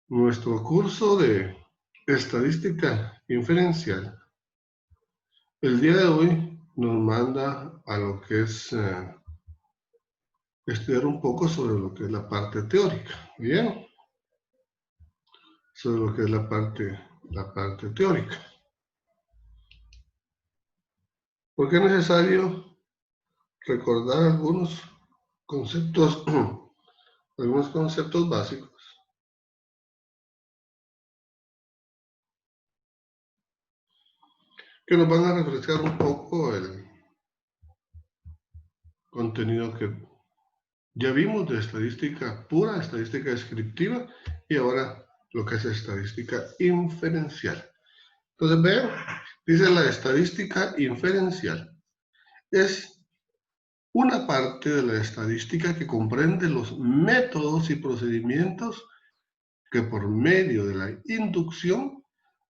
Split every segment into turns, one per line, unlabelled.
Nuestro curso de estadística inferencial, el día de hoy nos manda a lo que es estudiar un poco sobre lo que es la parte teórica, ¿bien? Sobre lo que es la parte teórica. Porque es necesario recordar algunos conceptos básicos que nos van a refrescar un poco el contenido que ya vimos de estadística pura, estadística descriptiva, y ahora lo que es estadística inferencial. Entonces, vean, dice la estadística inferencial. Es una parte de la estadística que comprende los métodos y procedimientos que por medio de la inducción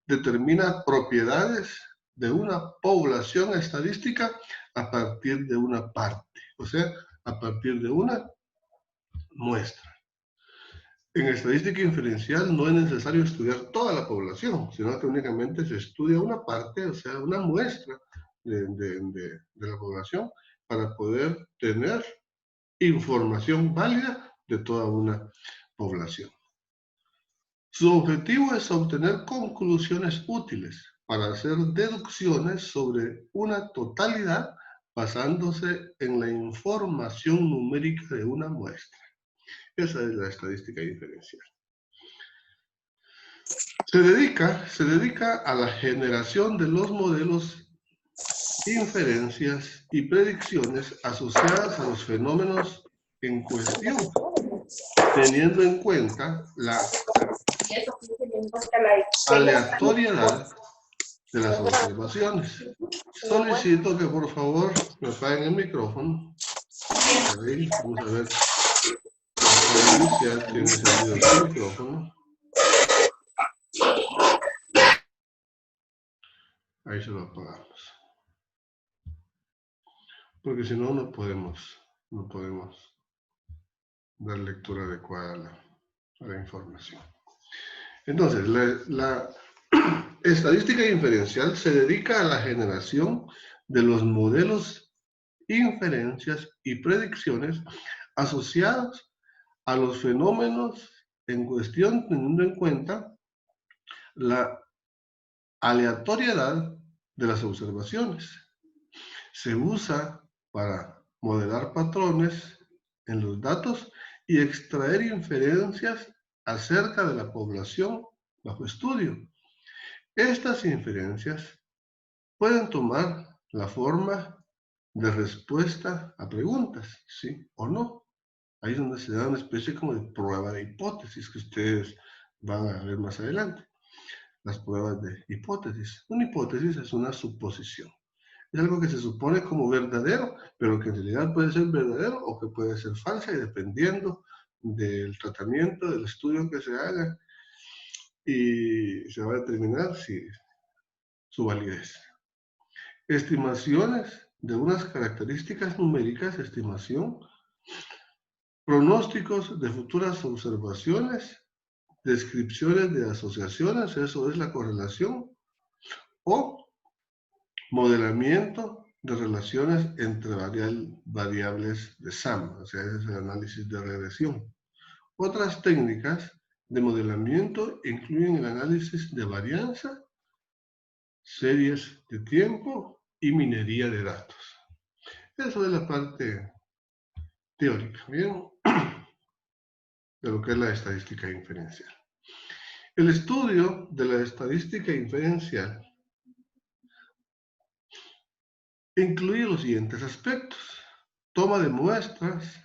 determina propiedades de una población estadística a partir de una parte, o sea, a partir de una muestra. En estadística inferencial no es necesario estudiar toda la población, sino que únicamente se estudia una parte, o sea, una muestra de la población para poder tener información válida de toda una población. Su objetivo es obtener conclusiones útiles para hacer deducciones sobre una totalidad basándose en la información numérica de una muestra. Esa es la estadística diferencial. Se dedica a la generación de los modelos, inferencias y predicciones asociadas a los fenómenos en cuestión, teniendo en cuenta la aleatoriedad de las observaciones. Solicito que por favor me apaguen el micrófono. Ahí, vamos a ver. Iniciar, tiene encendido el micrófono. Ahí se lo apagamos. Porque si no, no podemos dar lectura adecuada a la información. Entonces, la estadística inferencial se dedica a la generación de los modelos, inferencias y predicciones asociados a los fenómenos en cuestión, teniendo en cuenta la aleatoriedad de las observaciones. Se usa para modelar patrones en los datos y extraer inferencias acerca de la población bajo estudio. Estas inferencias pueden tomar la forma de respuesta a preguntas, sí o no. Ahí es donde se da una especie como de prueba de hipótesis que ustedes van a ver más adelante. Las pruebas de hipótesis. Una hipótesis es una suposición. Es algo que se supone como verdadero, pero que en realidad puede ser verdadero o que puede ser falsa, y dependiendo del tratamiento, del estudio que se haga, y se va a determinar su validez. Estimaciones de unas características numéricas, estimación, pronósticos de futuras observaciones, descripciones de asociaciones, eso es la correlación, o modelamiento de relaciones entre variables de SAM, o sea, ese es el análisis de regresión. Otras técnicas de modelamiento incluyen el análisis de varianza, series de tiempo y minería de datos. Eso es la parte teórica, ¿bien? De lo que es la estadística inferencial. El estudio de la estadística inferencial incluye los siguientes aspectos: toma de muestras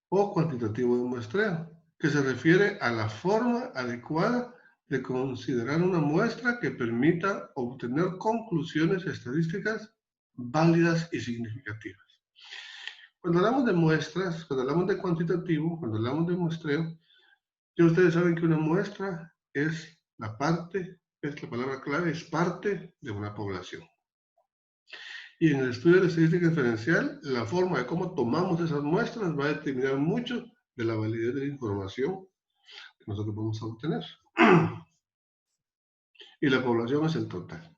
o cuantitativo de muestreo, que se refiere a la forma adecuada de considerar una muestra que permita obtener conclusiones estadísticas válidas y significativas. Cuando hablamos de muestras, cuando hablamos de cuantitativo, cuando hablamos de muestreo, ya ustedes saben que una muestra es la palabra clave, es parte de una población. Y en el estudio de la estadística inferencial, la forma de cómo tomamos esas muestras va a determinar mucho de la validez de la información que nosotros vamos a obtener. Y la población es el total.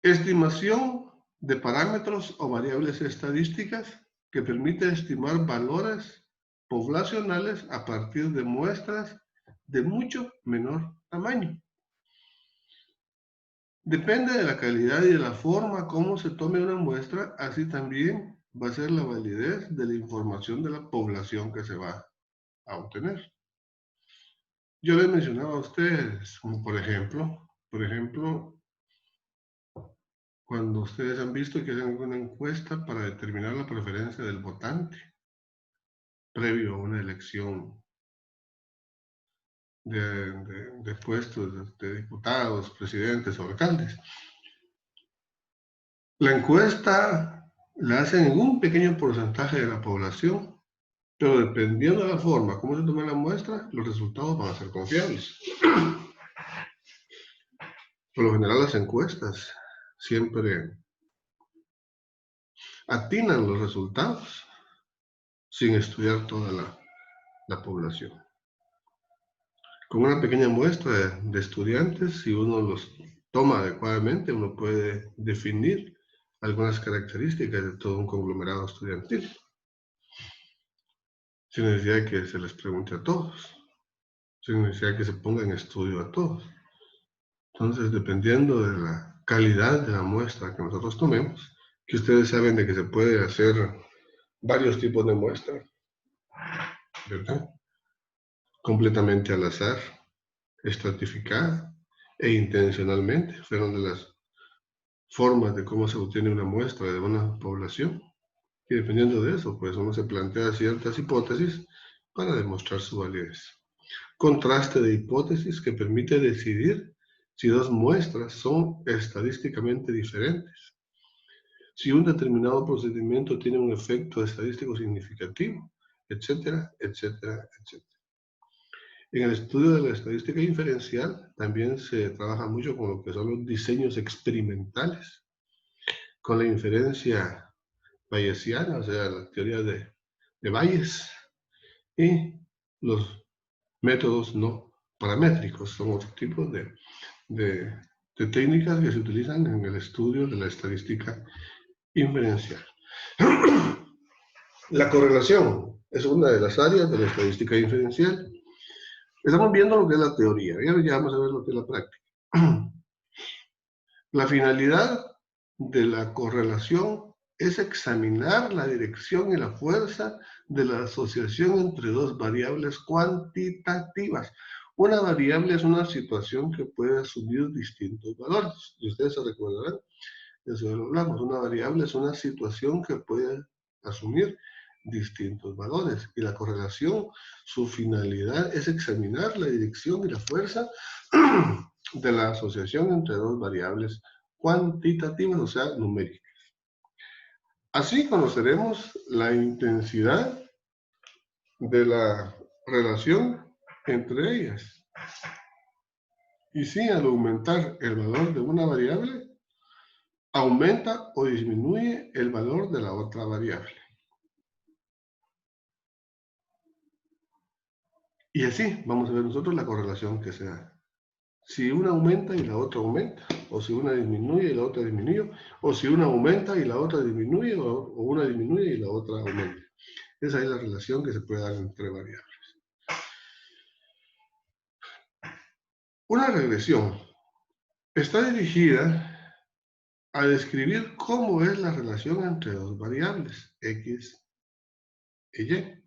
Estimación de parámetros o variables estadísticas que permite estimar valores poblacionales a partir de muestras de mucho menor tamaño. Depende de la calidad y de la forma como se tome una muestra, así también va a ser la validez de la información de la población que se va a obtener. Yo les mencionaba a ustedes, como por ejemplo, cuando ustedes han visto que hacen una encuesta para determinar la preferencia del votante previo a una elección de puestos de diputados, presidentes o alcaldes. La encuesta la hacen en un pequeño porcentaje de la población, pero dependiendo de la forma como se tome la muestra, los resultados van a ser confiables. Por lo general las encuestas siempre atinan los resultados sin estudiar toda la población. Con una pequeña muestra de estudiantes, si uno los toma adecuadamente, uno puede definir algunas características de todo un conglomerado estudiantil, sin necesidad de que se les pregunte a todos, sin necesidad de que se ponga en estudio a todos. Entonces, dependiendo de la calidad de la muestra que nosotros tomemos, que ustedes saben de que se puede hacer varios tipos de muestra, ¿verdad? Completamente al azar, estratificada e intencionalmente, fueron de las formas de cómo se obtiene una muestra de una población. Y dependiendo de eso, pues uno se plantea ciertas hipótesis para demostrar su validez. Contraste de hipótesis que permite decidir si dos muestras son estadísticamente diferentes. Si un determinado procedimiento tiene un efecto estadístico significativo, etcétera, etcétera, etcétera. En el estudio de la estadística inferencial también se trabaja mucho con lo que son los diseños experimentales, con la inferencia bayesiana, o sea, la teoría de Bayes, y los métodos no paramétricos, son otro tipo de técnicas que se utilizan en el estudio de la estadística inferencial. La correlación es una de las áreas de la estadística inferencial. Estamos viendo lo que es la teoría, ya vamos a ver lo que es la práctica. La finalidad de la correlación es examinar la dirección y la fuerza de la asociación entre dos variables cuantitativas. Una variable es una situación que puede asumir distintos valores. Y ustedes se recordarán, eso ya lo hablamos. Una variable es una situación que puede asumir distintos valores. Y la correlación, su finalidad es examinar la dirección y la fuerza de la asociación entre dos variables cuantitativas, o sea, numéricas. Así conoceremos la intensidad de la relación entre ellas. Y si al aumentar el valor de una variable, aumenta o disminuye el valor de la otra variable. Y así vamos a ver nosotros la correlación que se da. Si una aumenta y la otra aumenta, o si una disminuye y la otra disminuye, o si una aumenta y la otra disminuye, o una disminuye y la otra aumenta. Esa es la relación que se puede dar entre variables. Una regresión está dirigida a describir cómo es la relación entre dos variables, X y Y.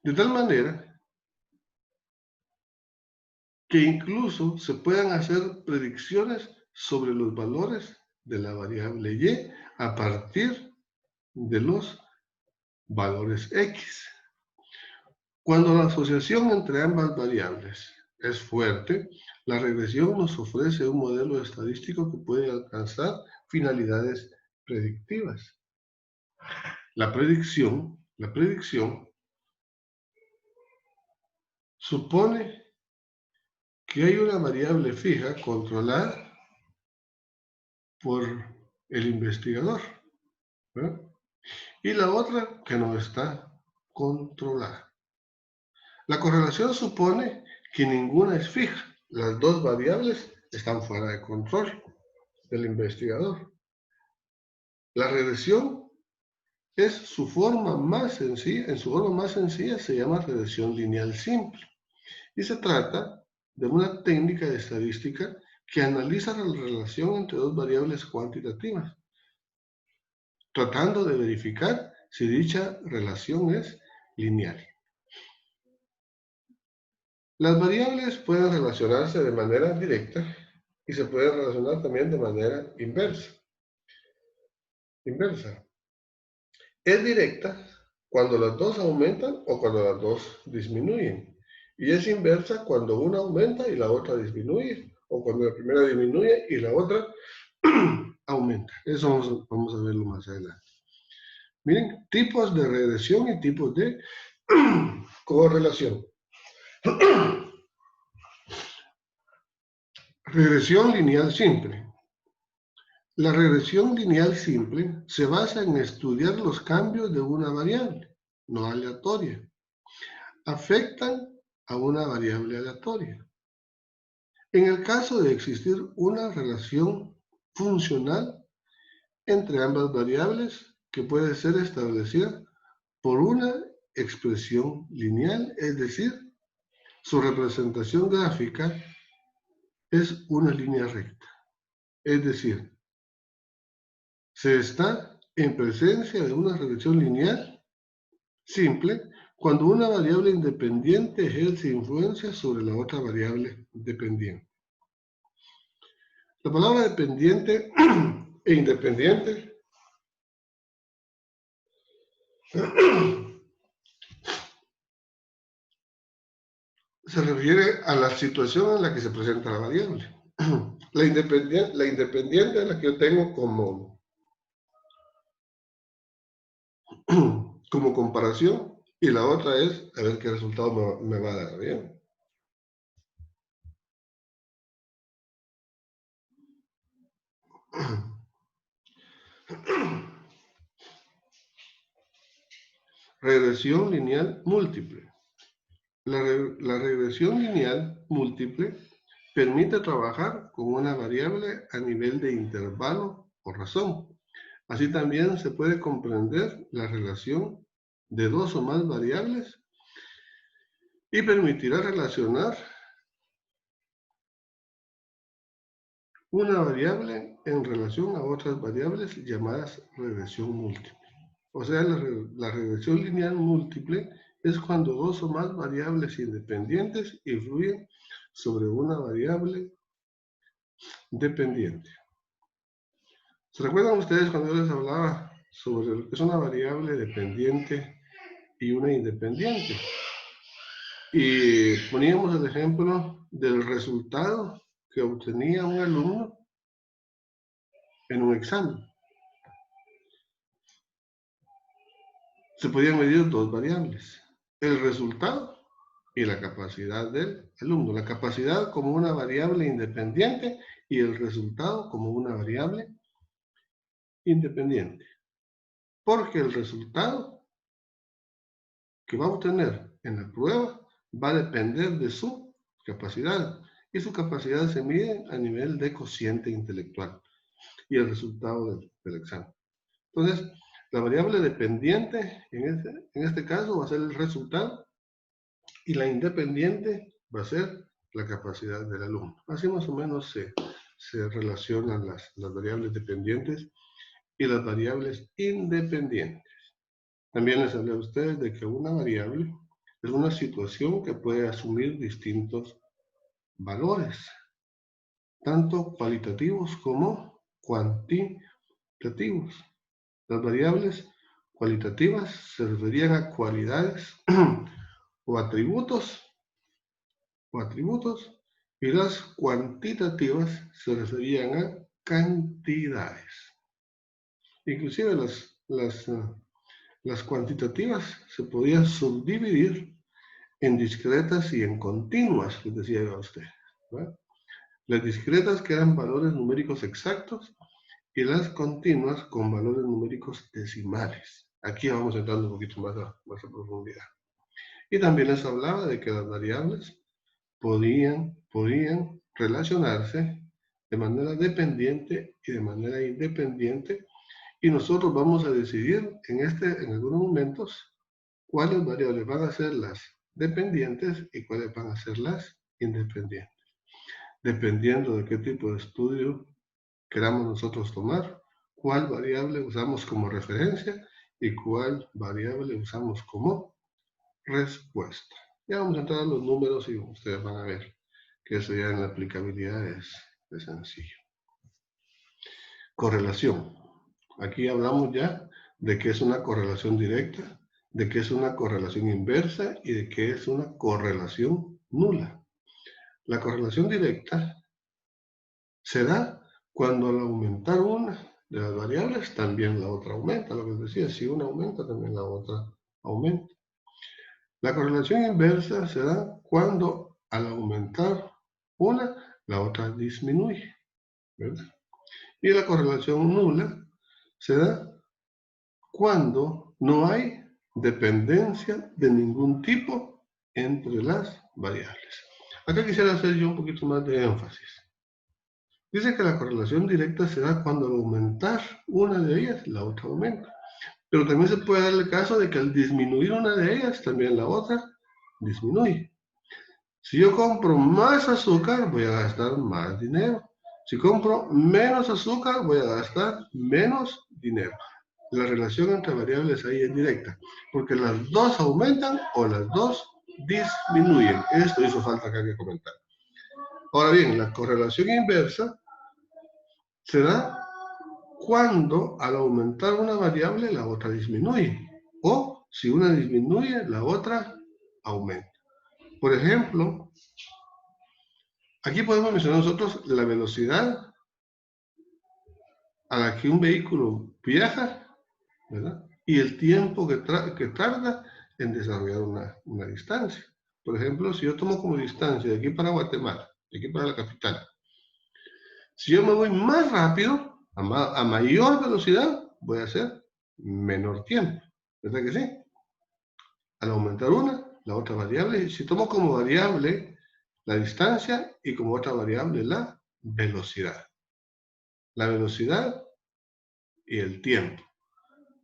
De tal manera que incluso se puedan hacer predicciones sobre los valores de la variable Y a partir de los valores X. Cuando la asociación entre ambas variables es fuerte, la regresión nos ofrece un modelo estadístico que puede alcanzar finalidades predictivas. La predicción supone que hay una variable fija controlada por el investigador, ¿verdad? Y la otra que no está controlada. La correlación supone que ninguna es fija. Las dos variables están fuera de control del investigador. La regresión es su forma más sencilla, en su forma más sencilla se llama regresión lineal simple. Y se trata de una técnica de estadística que analiza la relación entre dos variables cuantitativas, tratando de verificar si dicha relación es lineal. Las variables pueden relacionarse de manera directa y se pueden relacionar también de manera inversa. Es directa cuando las dos aumentan o cuando las dos disminuyen. Y es inversa cuando una aumenta y la otra disminuye, o cuando la primera disminuye y la otra aumenta. Eso vamos a verlo más adelante. Miren, tipos de regresión y tipos de correlación. Regresión lineal simple. La regresión lineal simple se basa en estudiar los cambios de una variable, no aleatoria. Afectan a una variable aleatoria. En el caso de existir una relación funcional entre ambas variables que puede ser establecida por una expresión lineal, es decir, su representación gráfica es una línea recta. Es decir, se está en presencia de una regresión lineal simple cuando una variable independiente ejerce influencia sobre la otra variable dependiente. La palabra dependiente e independiente se refiere a la situación en la que se presenta la variable. La independiente es la que yo tengo como comparación y la otra es a ver qué resultado me va a dar. Bien. Regresión lineal múltiple. La regresión lineal múltiple permite trabajar con una variable a nivel de intervalo o razón. Así también se puede comprender la relación de dos o más variables y permitirá relacionar una variable en relación a otras variables llamadas regresión múltiple. O sea, la regresión lineal múltiple es cuando dos o más variables independientes influyen sobre una variable dependiente. ¿Se recuerdan ustedes cuando yo les hablaba sobre lo que es una variable dependiente y una independiente? Y poníamos el ejemplo del resultado que obtenía un alumno en un examen. Se podían medir dos variables, el resultado y la capacidad del alumno. La capacidad como una variable independiente y el resultado como una variable independiente. Porque el resultado que va a obtener en la prueba va a depender de su capacidad. Y su capacidad se mide a nivel de cociente intelectual y el resultado del examen. Entonces, la variable dependiente en este caso va a ser el resultado y la independiente va a ser la capacidad del alumno. Así más o menos se relacionan las variables dependientes y las variables independientes. También les hablé a ustedes de que una variable es una situación que puede asumir distintos valores, tanto cualitativos como cuantitativos. Las variables cualitativas se referían a cualidades o atributos y las cuantitativas se referían a cantidades. Inclusive las cuantitativas se podían subdividir en discretas y en continuas, les decía yo a ustedes, ¿verdad? Las discretas que eran valores numéricos exactos y las continuas con valores numéricos decimales. Aquí vamos entrando un poquito más a profundidad. Y también les hablaba de que las variables podían relacionarse de manera dependiente y de manera independiente, y nosotros vamos a decidir en algunos momentos cuáles variables van a ser las dependientes y cuáles van a ser las independientes, dependiendo de qué tipo de estudio queramos nosotros tomar, cuál variable usamos como referencia y cuál variable usamos como respuesta. Ya vamos a entrar a los números y ustedes van a ver que eso ya en la aplicabilidad es sencillo. Correlación. Aquí hablamos ya de qué es una correlación directa, de qué es una correlación inversa y de qué es una correlación nula. La correlación directa se da cuando al aumentar una de las variables, también la otra aumenta. Lo que les decía, si una aumenta, también la otra aumenta. La correlación inversa se da cuando al aumentar una, la otra disminuye, ¿verdad? Y la correlación nula se da cuando no hay dependencia de ningún tipo entre las variables. Acá quisiera hacer yo un poquito más de énfasis. Dice que la correlación directa se da cuando al aumentar una de ellas, la otra aumenta. Pero también se puede dar el caso de que al disminuir una de ellas, también la otra disminuye. Si yo compro más azúcar, voy a gastar más dinero. Si compro menos azúcar, voy a gastar menos dinero. La relación entre variables ahí es directa, porque las dos aumentan o las dos disminuyen. Esto hizo falta acá que comentar. Ahora bien, la correlación inversa se da cuando al aumentar una variable la otra disminuye, o si una disminuye, la otra aumenta. Por ejemplo, aquí podemos mencionar nosotros la velocidad a la que un vehículo viaja, ¿verdad? Y el tiempo que tarda en desarrollar una distancia. Por ejemplo, si yo tomo como distancia de aquí para Guatemala, de aquí para la capital, si yo me voy más rápido, a mayor velocidad, voy a hacer menor tiempo. ¿Verdad que sí? Al aumentar una, la otra variable, si tomo como variable la distancia y como otra variable la velocidad. La velocidad y el tiempo.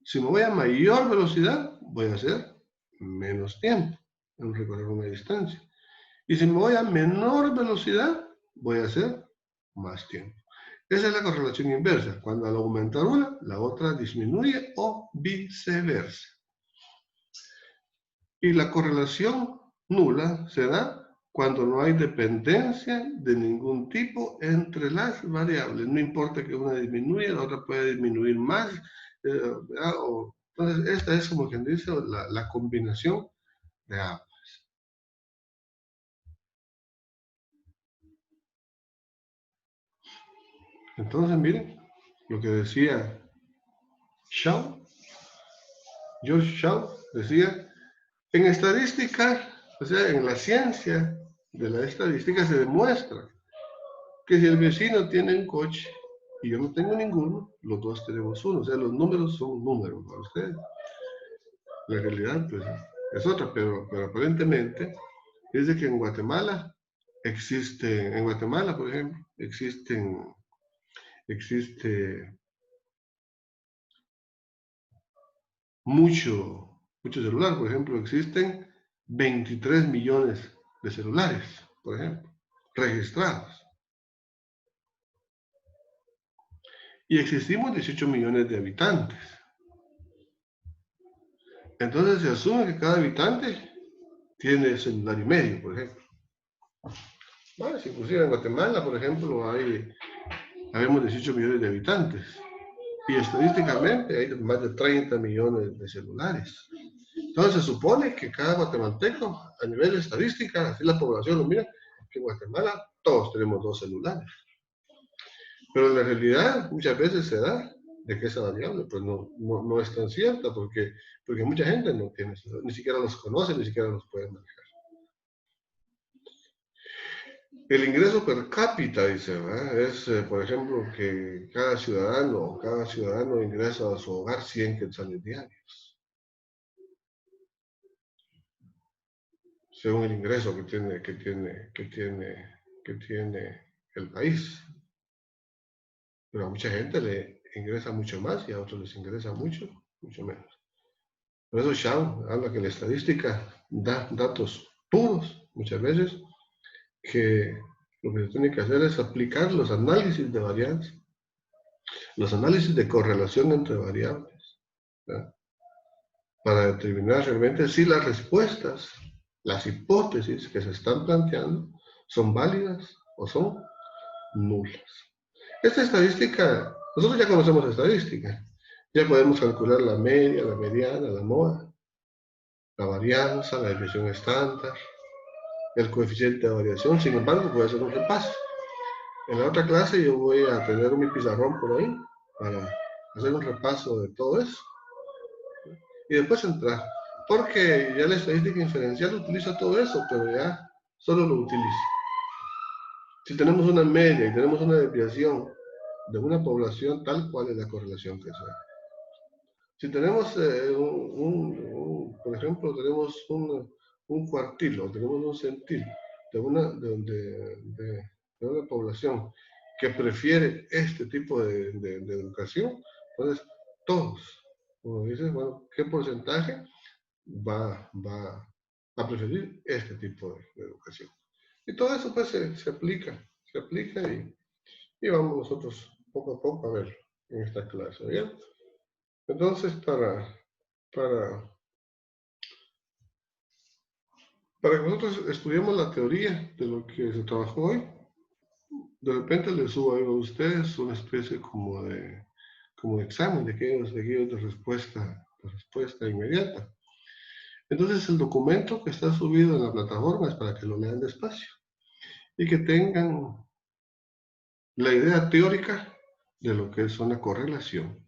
Si me voy a mayor velocidad, voy a hacer menos tiempo en recorrer una distancia. Y si me voy a menor velocidad, voy a hacer más tiempo. Esa es la correlación inversa. Cuando al aumentar una, la otra disminuye o viceversa. Y la correlación nula se da cuando no hay dependencia de ningún tipo entre las variables. No importa que una disminuya, la otra puede disminuir más. Entonces, esta es como quien dice la combinación de ambas. Entonces, miren lo que decía George Shaw decía, en estadística, o sea, en la ciencia de la estadística se demuestra que si el vecino tiene un coche y yo no tengo ninguno, los dos tenemos uno. O sea, los números son números para ustedes. La realidad, pues, es otra, pero aparentemente, dice que en Guatemala en Guatemala, por ejemplo, existe mucho celular. Por ejemplo, existen 23 millones de celulares, por ejemplo, registrados. Y existimos 18 millones de habitantes. Entonces se asume que cada habitante tiene celular y medio, por ejemplo. Bueno, si inclusive en Guatemala, por ejemplo, habemos 18 millones de habitantes. Y estadísticamente hay más de 30 millones de celulares. Entonces se supone que cada guatemalteco, a nivel de estadística, así la población lo mira, que en Guatemala todos tenemos 2 celulares. Pero en la realidad muchas veces se da de que esa variable pues no es tan cierta porque mucha gente no tiene eso, ni siquiera los conoce, ni siquiera los puede manejar. El ingreso per cápita, dice, ¿verdad? Es, por ejemplo, que cada ciudadano ingresa a su hogar 100 quetzales diarios. según el ingreso que tiene el país. Pero a mucha gente le ingresa mucho más y a otros les ingresa mucho menos. Por eso Shaw habla que la estadística da datos puros muchas veces, que lo que se tiene que hacer es aplicar los análisis de varianza, los análisis de correlación entre variables, ¿verdad? Para determinar realmente si las respuestas, las hipótesis que se están planteando son válidas o son nulas. Esta estadística, nosotros ya conocemos estadística, ya podemos calcular la media, la mediana, la moda, la varianza, la desviación estándar, el coeficiente de variación. Sin embargo, voy a hacer un repaso. En la otra clase yo voy a tener mi pizarrón por ahí para hacer un repaso de todo eso y después entrar, porque ya la estadística inferencial utiliza todo eso, pero ya solo lo utiliza. Si tenemos una media y tenemos una desviación de una población, tal cual es la correlación que sea. Si tenemos, por ejemplo, tenemos un cuartil o tenemos un centil de una población que prefiere este tipo de educación, entonces todos, como dices, bueno, ¿qué porcentaje va a preferir este tipo de educación? Y todo eso pues se aplica y vamos nosotros poco a poco a ver en esta clase, ¿bien? Entonces, para que nosotros estudiemos la teoría de lo que se trabajó hoy, de repente les subo a ustedes una especie como de examen de aquellos de respuesta inmediata. Entonces, el documento que está subido en la plataforma es para que lo lean despacio y que tengan la idea teórica de lo que es una correlación,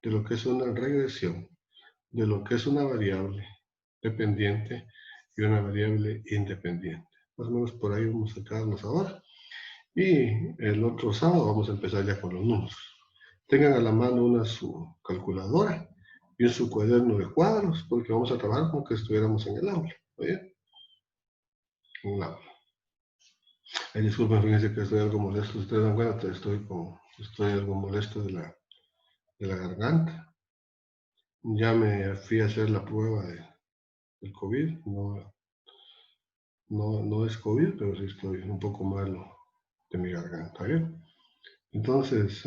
de lo que es una regresión, de lo que es una variable dependiente y una variable independiente. Más o menos por ahí vamos a quedarnos ahora. Y el otro sábado vamos a empezar ya con los números. Tengan a la mano su calculadora y su cuaderno de cuadros, porque vamos a trabajar como que estuviéramos en el aula. ¿Oye? En el aula. Ay, disculpen, fíjense que estoy algo molesto. Ustedes dan cuenta, estoy algo molesto de la garganta. Ya me fui a hacer la prueba del COVID. No es COVID, pero sí estoy un poco malo de mi garganta. ¿Bien? Entonces,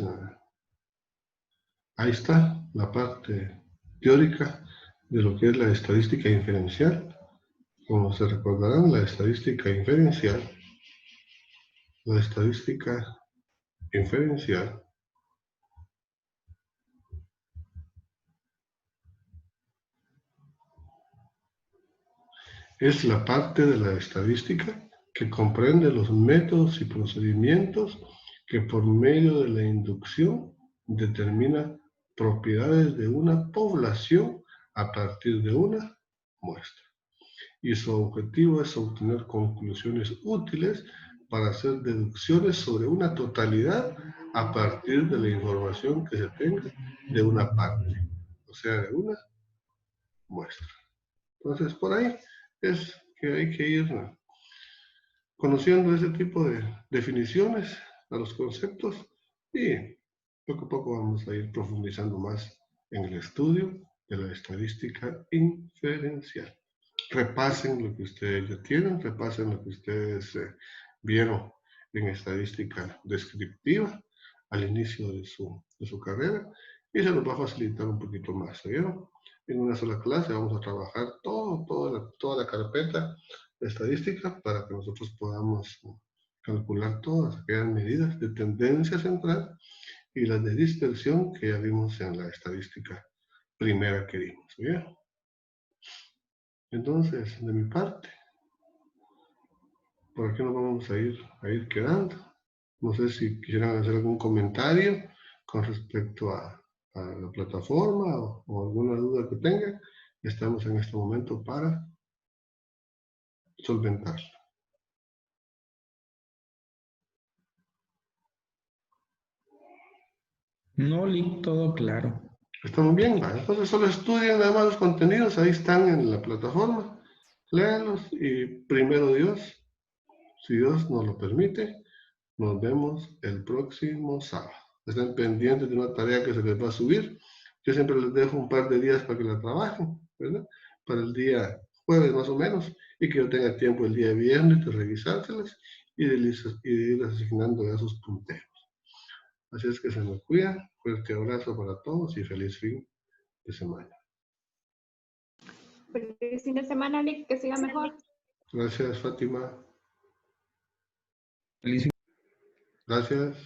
ahí está la parte teórica de lo que es la estadística inferencial. Como se recordarán, la estadística inferencial es la parte de la estadística que comprende los métodos y procedimientos que por medio de la inducción determina propiedades de una población a partir de una muestra. Y su objetivo es obtener conclusiones útiles para hacer deducciones sobre una totalidad a partir de la información que se tenga de una parte, o sea, de una muestra. Entonces, por ahí es que hay que ir conociendo ese tipo de definiciones a los conceptos y poco a poco vamos a ir profundizando más en el estudio de la estadística inferencial. Repasen lo que ustedes ya tienen, repasen lo que ustedes vieron en estadística descriptiva al inicio de su carrera y se nos va a facilitar un poquito más, ¿vieron? En una sola clase vamos a trabajar toda la carpeta de estadística para que nosotros podamos calcular todas aquellas medidas de tendencia central y las de dispersión que ya vimos en la estadística primera que vimos, ¿bien? Entonces, de mi parte, por aquí nos vamos a ir quedando. No sé si quisieran hacer algún comentario con respecto a la plataforma o alguna duda que tengan. Estamos en este momento para solventarlo.
No, Lick, todo claro.
¿Estamos bien? Entonces solo estudien nada más los contenidos, ahí están en la plataforma. léalos y primero Dios, si Dios nos lo permite, nos vemos el próximo sábado. Estén pendientes de una tarea que se les va a subir. Yo siempre les dejo un par de días para que la trabajen, ¿verdad? Para el día jueves más o menos, y que yo tenga tiempo el día viernes de revisárselas y de ir asignando ya sus punteros. Así es que se me cuidan. Fuerte abrazo para todos y feliz fin de semana.
Feliz fin de semana, Lick, que siga mejor.
Gracias, Fátima.
Feliz
Gracias.